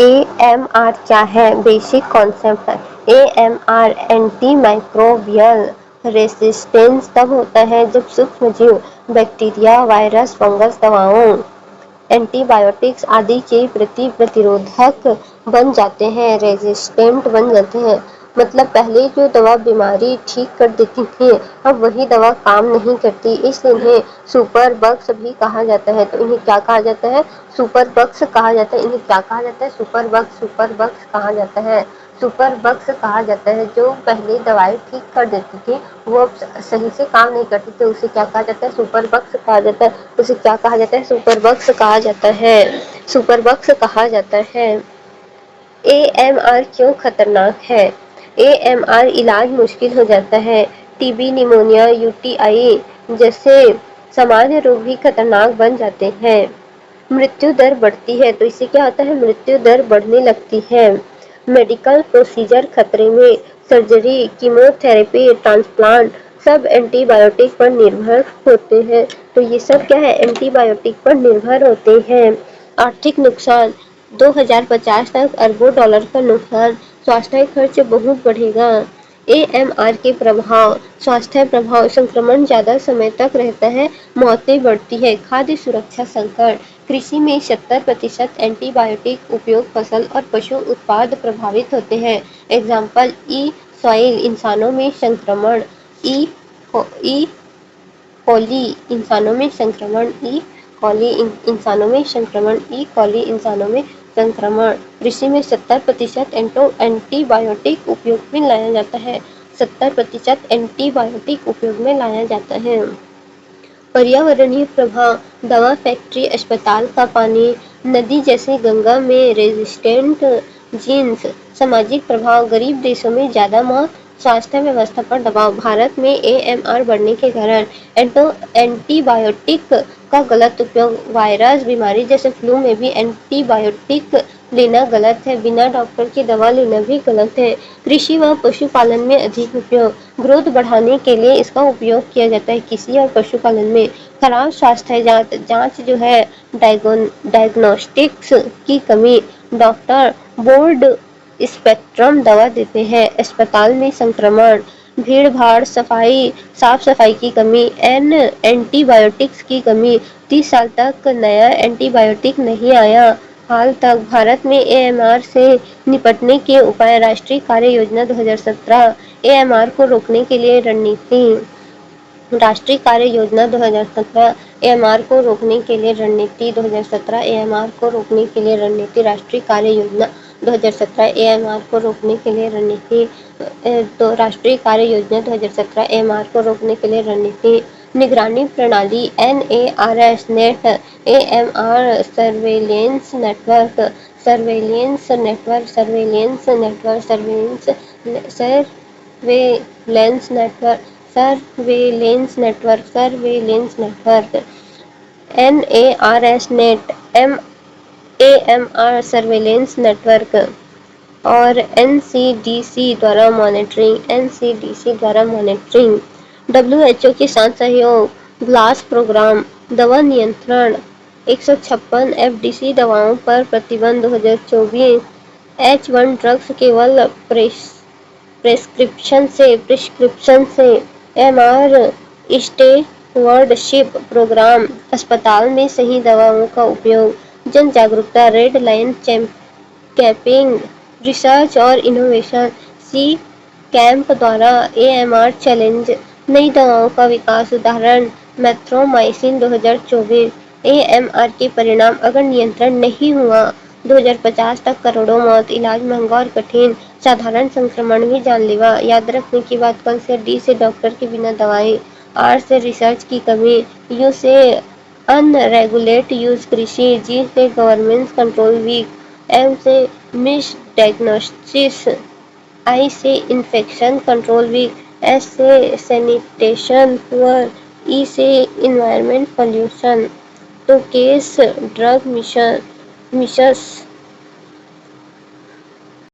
AMR क्या है? Basic concept है। AMR एंटी माइक्रोबियल रेसिस्टेंस तब होता है जब सूक्ष्मजीव बैक्टीरिया, वायरस, फंगस दवाओं, एंटीबायोटिक्स आदि के प्रति प्रतिरोधक बन जाते हैं, रेजिस्टेंट बन जाते हैं। मतलब पहले जो दवा बीमारी ठीक कर देती थी, अब वही दवा काम नहीं करती, इसलिए इन्हें सुपर बग्स भी कहा जाता है। तो इन्हें क्या कहा जाता है? सुपर बग्स कहा जाता है। इन्हें क्या कहा जाता है? सुपर बग्स कहा जाता है। सुपर बग्स कहा जाता है। जो पहले दवाई ठीक कर देती थी वो अब सही से काम नहीं करती, तो उसे क्या कहा जाता है? सुपर बग्स कहा जाता है। उसे क्या कहा जाता है? सुपर बग्स कहा जाता है। सुपर बग्स कहा जाता है। AMR क्यों खतरनाक है? AMR इलाज मुश्किल हो जाता है। टीबी, निमोनिया, UTI जैसे सामान्य रोग भी खतरनाक बन जाते हैं। मृत्यु दर बढ़ती है। तो इससे क्या होता है? मृत्यु दर बढ़ने लगती है। मेडिकल प्रोसीजर खतरे में। सर्जरी, कीमोथेरेपी, ट्रांसप्लांट सब एंटीबायोटिक पर निर्भर होते हैं। तो ये सब क्या है? एंटीबायोटिक पर निर्भर होते हैं। आर्थिक नुकसान 2050 तक अरबों डॉलर का नुकसान। स्वास्थ्य खर्च बहुत बढ़ेगा। AMR के प्रभाव। स्वास्थ्य प्रभाव। संक्रमण ज्यादा समय तक रहता है, मौतें बढ़ती है। खाद्य सुरक्षा संकट। कृषि में 70% एंटीबायोटिक उपयोग, फसल और पशु उत्पाद प्रभावित होते हैं। एग्जाम्पल ई सॉइल, इंसानों में संक्रमण। ई कॉली, इंसानों में संक्रमण। ई कॉली, इंसानों में संक्रमण। ई कॉली, इंसानों में संक्रमण। कृषि में 70% एंटीबायोटिक उपयोग में लाया जाता है। 70% एंटीबायोटिक उपयोग में लाया जाता है। पर्यावरणीय प्रभाव। दवा फैक्ट्री, अस्पताल का पानी, नदी जैसे गंगा में रेजिस्टेंट जीन्स। सामाजिक प्रभाव। गरीब देशों में ज्यादा मौत। स्वास्थ्य व्यवस्था पर दबाव। भारत में AMR बढ़ने के कारण एंटीबायोटिक का गलत उपयोग। वायरस बीमारी जैसे फ्लू में भी एंटीबायोटिक लेना गलत है। बिना डॉक्टर की दवा लेना भी गलत है। कृषि व पशुपालन में अधिक उपयोग। ग्रोथ बढ़ाने के लिए इसका उपयोग किया जाता है। कृषि और पशुपालन में खराब स्वास्थ्य जांच जो है, डायग्नोस्टिक्स की कमी। डॉक्टर बोर्ड स्पेक्ट्रम दवा देते हैं। अस्पताल में संक्रमण, भीड़ भाड़, साफ सफाई की कमी, एंटीबायोटिक्स की कमी। 30 साल तक नया एंटीबायोटिक नहीं आया। हाल तक भारत में AMR से निपटने के उपाय। राष्ट्रीय कार्य योजना 2017। AMR को रोकने के लिए रणनीति। राष्ट्रीय कार्य योजना 2017। AMR को रोकने के लिए रणनीति 2017। AMR को रोकने के लिए रणनीति। राष्ट्रीय कार्य योजना 2017। AMR को रोकने के लिए रणनीति। तो राष्ट्रीय कार्य योजना 2017। AMR को रोकने के लिए रणनीति। निगरानी प्रणाली NARS net. AMR surveillance network. Surveillance network. Surveillance network. Surveillance network. Surveillance network. Surveillance network. NARS net. AMR surveillance network. और NCDC द्वारा मॉनिटरिंग। NCDC द्वारा मॉनिटरिंग। WHO के साथ सहयोग। GLASS programme. दवा नियंत्रण। 156 FDC दवाओं पर प्रतिबंध 2024। H1 ड्रग्स केवल प्रिस्क्रिप्शन से। MR stewardship programme. अस्पताल में सही दवाओं का उपयोग। जन जागरूकता। Red line campaign. रिसर्च और इनोवेशन। सी कैंप द्वारा AMR चैलेंज। नई दवाओं का विकास। उदाहरण मैथ्रोमाइसिन 2024। AMR के परिणाम। अगर नियंत्रण नहीं हुआ 2050 तक करोड़ों मौत। इलाज महंगा और कठिन। साधारण संक्रमण भी जानलेवा। याद रखने की बात। कल से D से डॉक्टर के बिना दवाएं। R से रिसर्च की कमी। U से अनरेगुलेट यूज कृषि। G से गवर्नेंस कंट्रोल वीक। M से मिस डायग्नोसिस। I से इन्फेक्शन कंट्रोल वीक। S से सैनिटेशन पुअर। E से इन्वायरमेंट पोल्यूशन। तो केस ड्रग मिशस